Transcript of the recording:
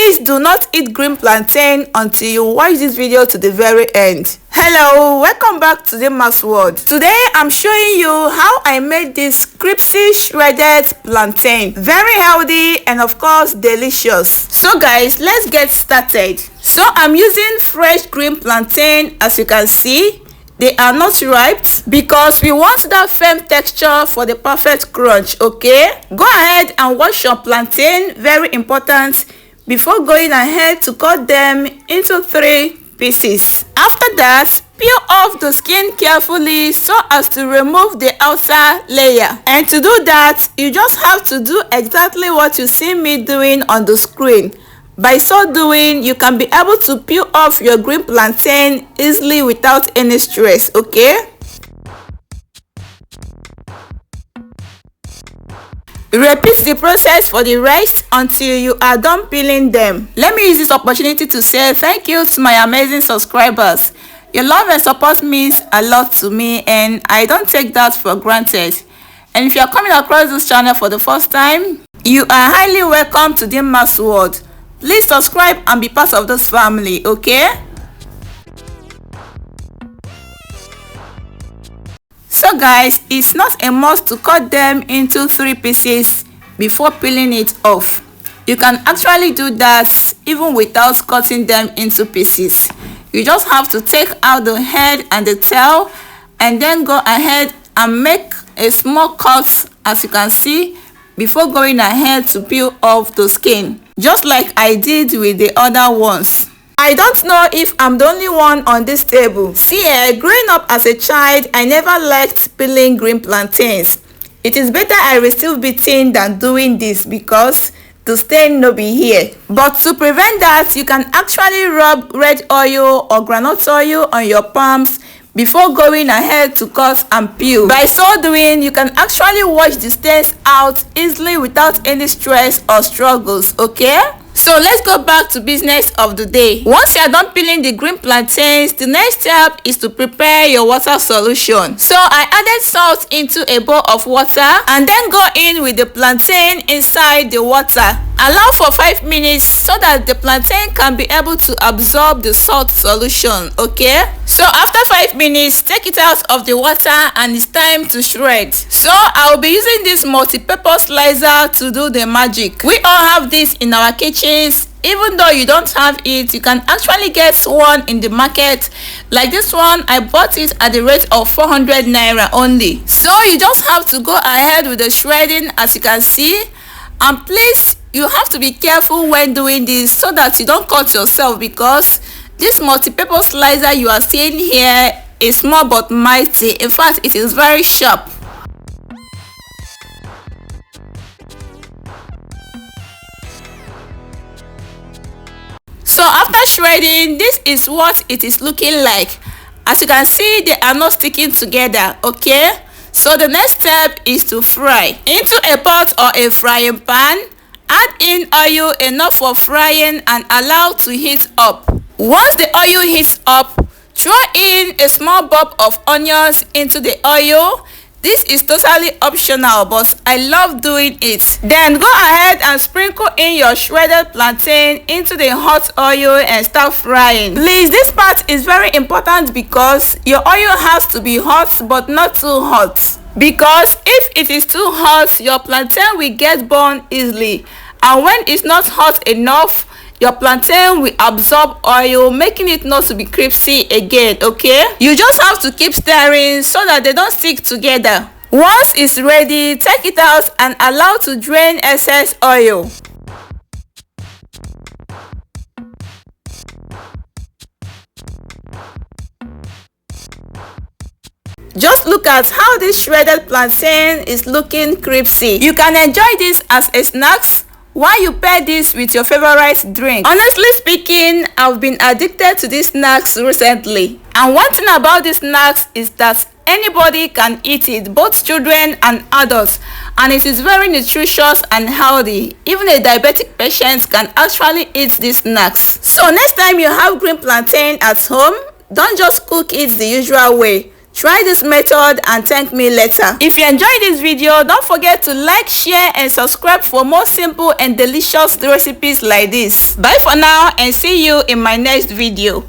Please do not eat green plantain until you watch this video to the very end. Hello, welcome back to Dimma's World. Today I'm showing you how I made this crispy shredded plantain. Very healthy and of course delicious. So guys, let's get started. So I'm using fresh green plantain. As you can see, they are not ripe because we want that firm texture for the perfect crunch. Okay, go ahead and wash your plantain, very important, before going ahead to cut them into 3 pieces. After that, peel off the skin carefully so as to remove the outer layer. And to do that, you just have to do exactly what you see me doing on the screen. By so doing, you can be able to peel off your green plantain easily without any stress. Okay, repeat the process for the rest until you are done peeling them. Let me use this opportunity to say thank you to my amazing subscribers. Your love and support means a lot to me and I don't take that for granted. And if you are coming across this channel for the first time, you are highly welcome to Dimma's World. Please subscribe and be part of this family, okay? So guys, it's not a must to cut them into 3 pieces before peeling it off. You can actually do that even without cutting them into pieces. You just have to take out the head and the tail and then go ahead and make a small cut, as you can see, before going ahead to peel off the skin, just like I did with the other ones. I don't know if I'm the only one on this table. See, growing up as a child, I never liked peeling green plantains. It is better I receive beating than doing this because the stain no be here. But to prevent that, you can actually rub red oil or groundnut oil on your palms before going ahead to cut and peel. By so doing, you can actually wash the stains out easily without any stress or struggles, okay? So let's go back to business of the day. Once you are done peeling the green plantains, the next step is to prepare your water solution. So I added salt into a bowl of water and then go in with the plantain inside the water. Allow for 5 minutes so that the plantain can be able to absorb the salt solution, okay? So after 5 minutes, take it out of the water and it's time to shred. So I will be using this multi-purpose slicer to do the magic. We all have this in our kitchens. Even though you don't have it, you can actually get one in the market. Like this one, I bought it at the rate of 400 naira only. So you just have to go ahead with the shredding, as you can see. And please, you have to be careful when doing this so that you don't cut yourself, because this multi-purpose slicer you are seeing here is small but mighty. In fact, it is very sharp. So after shredding, this is what it is looking like. As you can see, they are not sticking together, okay? So the next step is to fry. Into a pot or a frying pan, add in oil enough for frying and allow to heat up. Once the oil heats up, throw in a small bulb of onions into the oil. This is totally optional, but I love doing it. Then go ahead and sprinkle in your shredded plantain into the hot oil and start frying. Please, this part is very important because your oil has to be hot but not too hot. Because if it is too hot, your plantain will get burned easily. And when it's not hot enough, your plantain will absorb oil, making it not to be crispy again, okay? You just have to keep stirring so that they don't stick together. Once it's ready, take it out and allow to drain excess oil. Just look at how this shredded plantain is looking crispy. You can enjoy this as a snack while you pair this with your favorite drink. Honestly speaking, I've been addicted to these snacks recently. And one thing about these snacks is that anybody can eat it, both children and adults. And it is very nutritious and healthy. Even a diabetic patient can actually eat these snacks. So next time you have green plantain at home, don't just cook it the usual way. Try this method and thank me later. If you enjoyed this video, don't forget to like, share and subscribe for more simple and delicious recipes like this. Bye for now and see you in my next video.